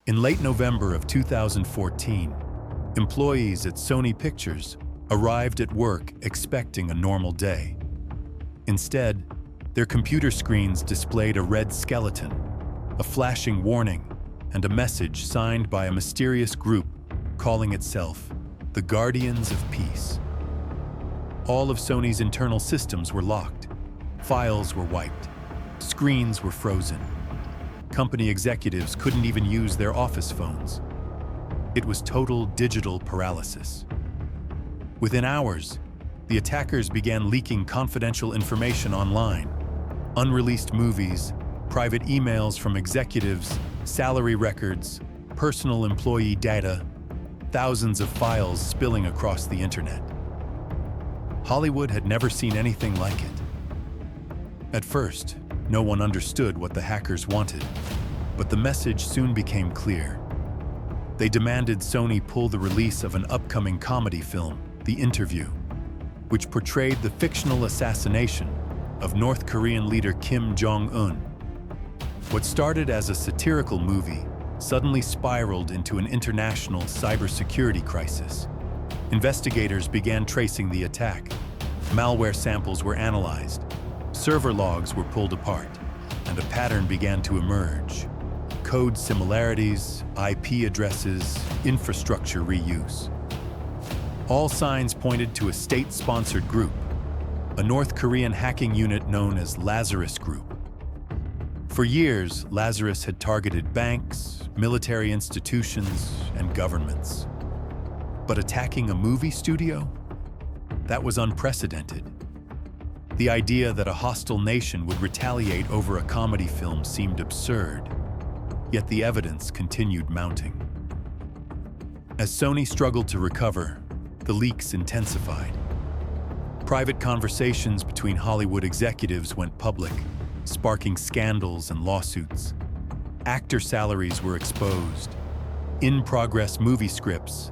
In late November of 2014, employees at Sony Pictures arrived at work expecting a normal day. Instead, their computer screens displayed a red skeleton, a flashing warning, and a message signed by a mysterious group calling itself the Guardians of Peace. All of Sony's internal systems were locked, files were wiped, screens were frozen. Company executives couldn't even use their office phones. It was total digital paralysis. Within hours, the attackers began leaking confidential information online, unreleased movies, private emails from executives, salary records, personal employee data, thousands of files spilling across the internet. Hollywood had never seen anything like it. At first, no one understood what the hackers wanted, but the message soon became clear. They demanded Sony pull the release of an upcoming comedy film, The Interview, which portrayed the fictional assassination of North Korean leader Kim Jong-un. What started as a satirical movie suddenly spiraled into an international cybersecurity crisis. Investigators began tracing the attack. Malware samples were analyzed, server logs were pulled apart, and a pattern began to emerge. Code similarities, IP addresses, infrastructure reuse. All signs pointed to a state-sponsored group, a North Korean hacking unit known as Lazarus Group. For years, Lazarus had targeted banks, military institutions, and governments. But attacking a movie studio? That was unprecedented. The idea that a hostile nation would retaliate over a comedy film seemed absurd, yet the evidence continued mounting. As Sony struggled to recover, the leaks intensified. Private conversations between Hollywood executives went public, sparking scandals and lawsuits. Actor salaries were exposed. In-progress movie scripts,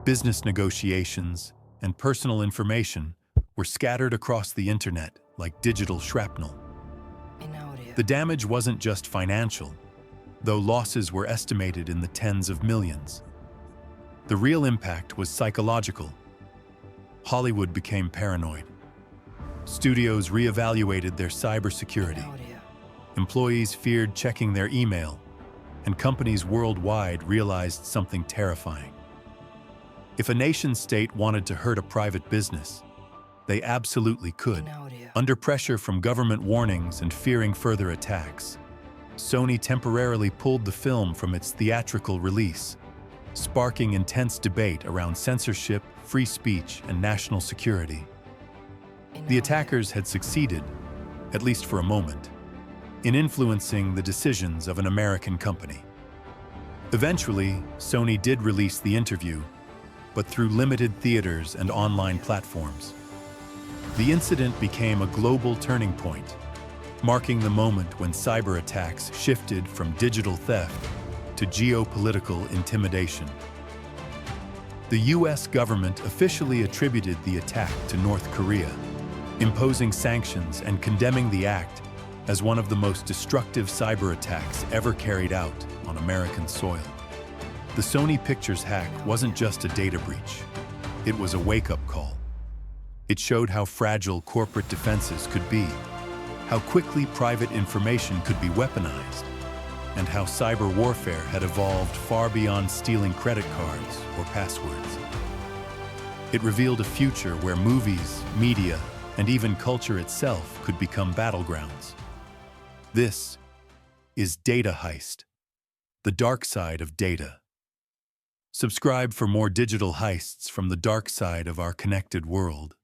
business negotiations, and personal information were scattered across the internet like digital shrapnel. The damage wasn't just financial, though losses were estimated in the tens of millions. The real impact was psychological. Hollywood became paranoid. Studios reevaluated their cybersecurity. Employees feared checking their email, and companies worldwide realized something terrifying. If a nation-state wanted to hurt a private business, they absolutely could. Under pressure from government warnings and fearing further attacks, Sony temporarily pulled the film from its theatrical release, sparking intense debate around censorship, free speech, and national security. The attackers had succeeded, at least for a moment, in influencing the decisions of an American company. Eventually, Sony did release The Interview, but through limited theaters and online platforms. The incident became a global turning point, marking the moment when cyber attacks shifted from digital theft to geopolitical intimidation. The US government officially attributed the attack to North Korea, imposing sanctions and condemning the act as one of the most destructive cyber attacks ever carried out on American soil. The Sony Pictures hack wasn't just a data breach. It was a wake-up call. It showed how fragile corporate defenses could be, how quickly private information could be weaponized, and how cyber warfare had evolved far beyond stealing credit cards or passwords. It revealed a future where movies, media, and even culture itself could become battlegrounds. This is Data Heist, the dark side of data. Subscribe for more digital heists from the dark side of our connected world.